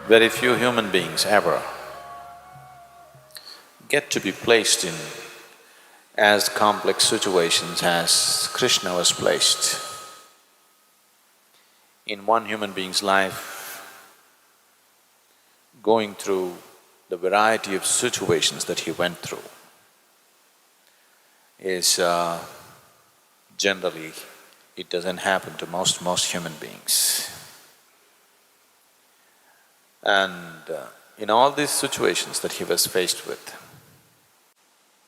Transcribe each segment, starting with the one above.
very few human beings ever get to be placed in as complex situations as Krishna was placed. In one human being's life, going through the variety of situations that he went through is generally, it doesn't happen to most human beings. And in all these situations that he was faced with,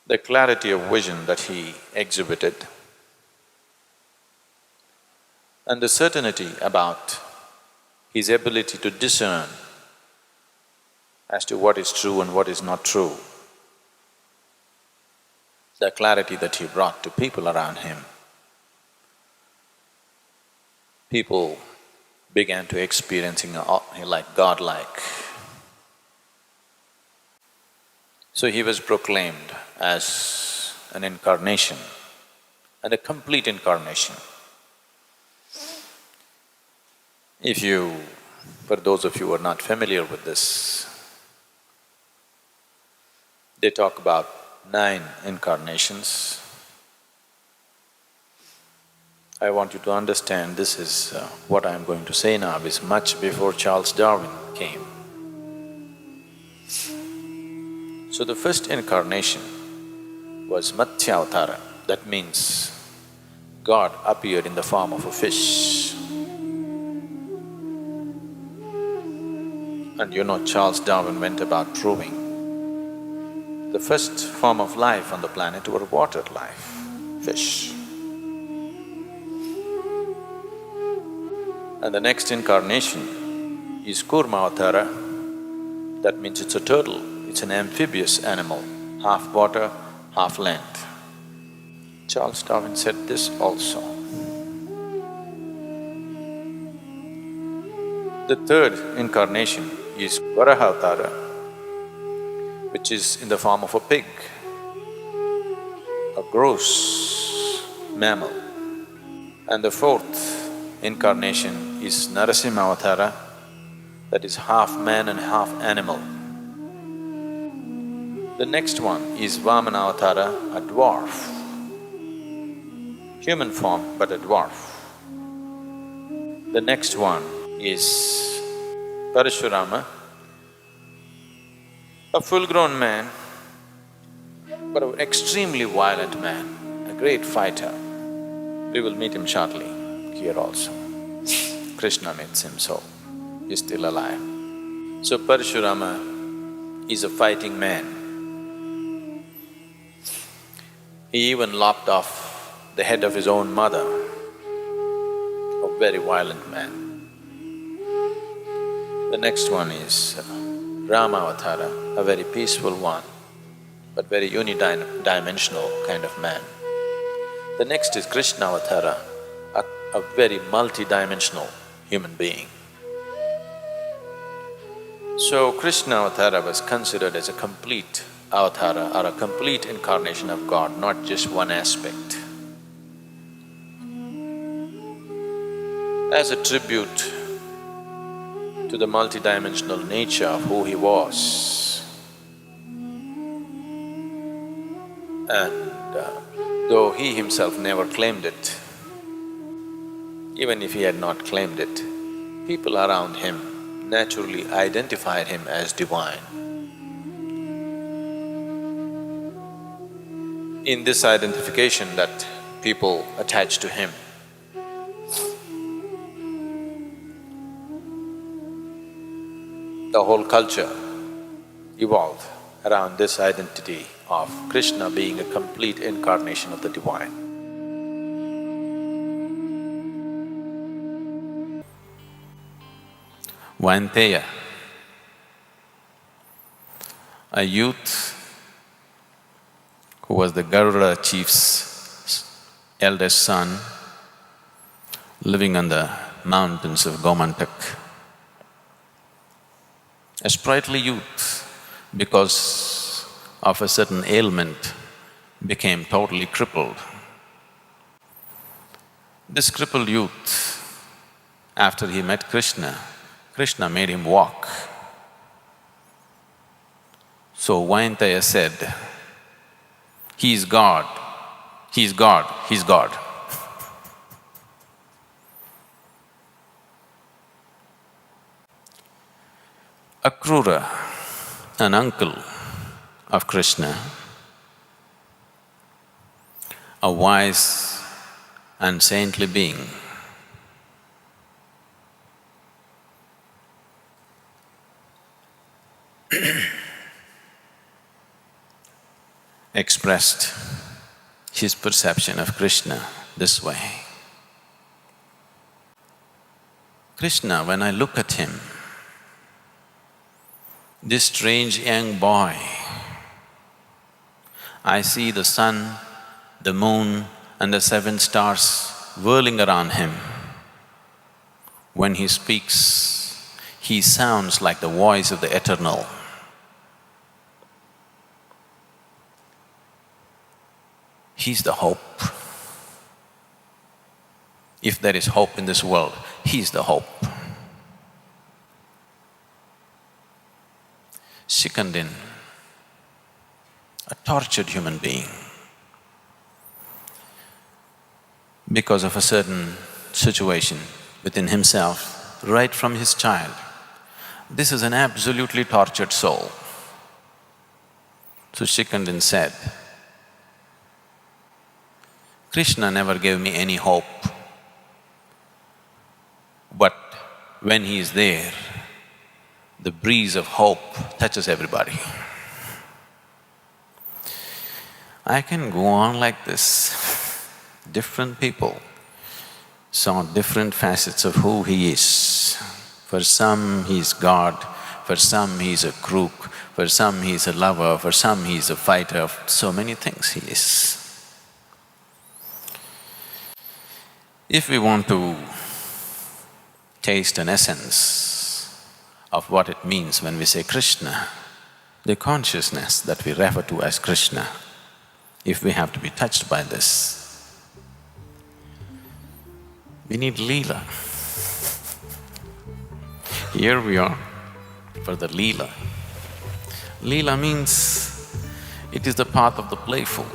the clarity of vision that he exhibited and the certainty about his ability to discern as to what is true and what is not true, the clarity that he brought to people around him, people began to experiencing like godlike. So he was proclaimed as an incarnation and a complete incarnation. For those of you who are not familiar with this, they talk about 9 incarnations. I want you to understand this is… what I am going to say now is much before Charles Darwin came. So the first incarnation was Avatara, that means God appeared in the form of a fish. And you know, Charles Darwin went about proving the first form of life on the planet were water life, fish. And the next incarnation is Avatara, that means it's a turtle, it's an amphibious animal, half water, half land. Charles Darwin said this also. The third incarnation is Varaha, which is in the form of a pig, a gross mammal. And the fourth incarnation is Narasimha, that is half man and half animal. The next one is Vamana, a dwarf, human form but a dwarf. The next one is Parashurama, a full-grown man, but an extremely violent man, a great fighter. We will meet him shortly here also. Krishna meets him, so he's still alive. So Parashurama is a fighting man. He even lopped off the head of his own mother, a very violent man. The next one is Ramavatara, a very peaceful one, but very unidimensional kind of man. The next is Krishna Avatara, a very multi-dimensional human being. So Krishna Avatara was considered as a complete avatara or a complete incarnation of God, not just one aspect. As a tribute to the multidimensional nature of who he was. And though he himself never claimed it, even if he had not claimed it, people around him naturally identified him as divine. In this identification that people attach to him, the whole culture evolved around this identity of Krishna being a complete incarnation of the divine. Vainteya, a youth who was the Garuda chief's eldest son, living on the mountains of Gomantak. A sprightly youth, because of a certain ailment, became totally crippled. This crippled youth, after he met Krishna, Krishna made him walk. So Vaintaya said, he is God, he is God, he is God. Akrura, an uncle of Krishna, a wise and saintly being, expressed his perception of Krishna this way. Krishna, when I look at him, this strange young boy, I see the sun, the moon and the 7 stars whirling around him. When he speaks, he sounds like the voice of the eternal. He's the hope. If there is hope in this world, he's the hope. Shikandin, a tortured human being, because of a certain situation within himself, right from his child. This is an absolutely tortured soul. So Shikandin said, Krishna never gave me any hope, but when he is there, the breeze of hope touches everybody. I can go on like this. Different people saw different facets of who he is. For some, he's God, for some, he's a crook, for some, he's a lover, for some, he's a fighter, so many things he is. If we want to taste an essence of what it means when we say Krishna, the consciousness that we refer to as Krishna, if we have to be touched by this, we need Leela. Here we are for the Leela. Leela means it is the path of the playful.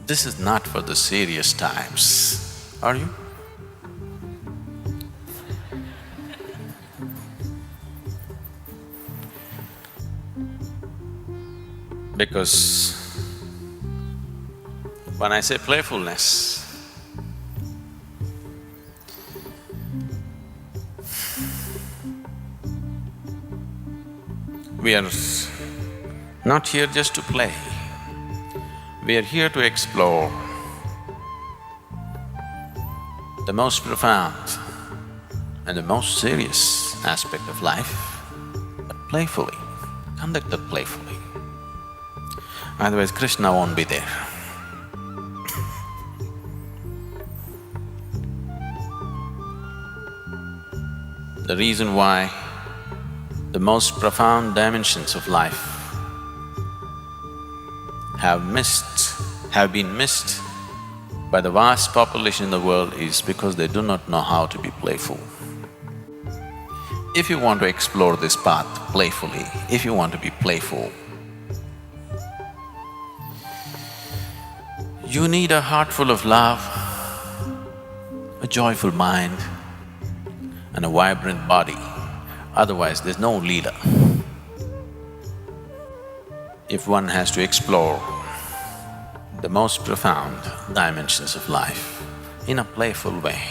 This is not for the serious times, are you? Because when I say playfulness, we are not here just to play. We are here to explore the most profound and the most serious aspect of life, but playfully, conducted playfully. Otherwise, Krishna won't be there. The reason why the most profound dimensions of life have been missed by the vast population in the world is because they do not know how to be playful. If you want to explore this path playfully, if you want to be playful, you need a heart full of love, a joyful mind and a vibrant body, otherwise there's no Leela. If one has to explore the most profound dimensions of life in a playful way,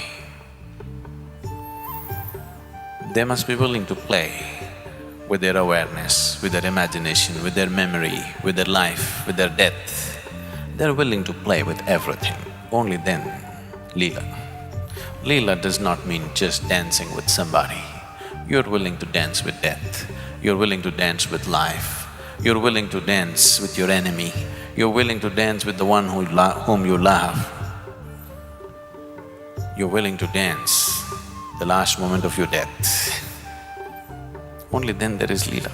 they must be willing to play with their awareness, with their imagination, with their memory, with their life, with their death. They're willing to play with everything, only then Leela. Leela does not mean just dancing with somebody. You're willing to dance with death, you're willing to dance with life, you're willing to dance with your enemy, you're willing to dance with the one whom you love. You're willing to dance the last moment of your death. Only then there is Leela.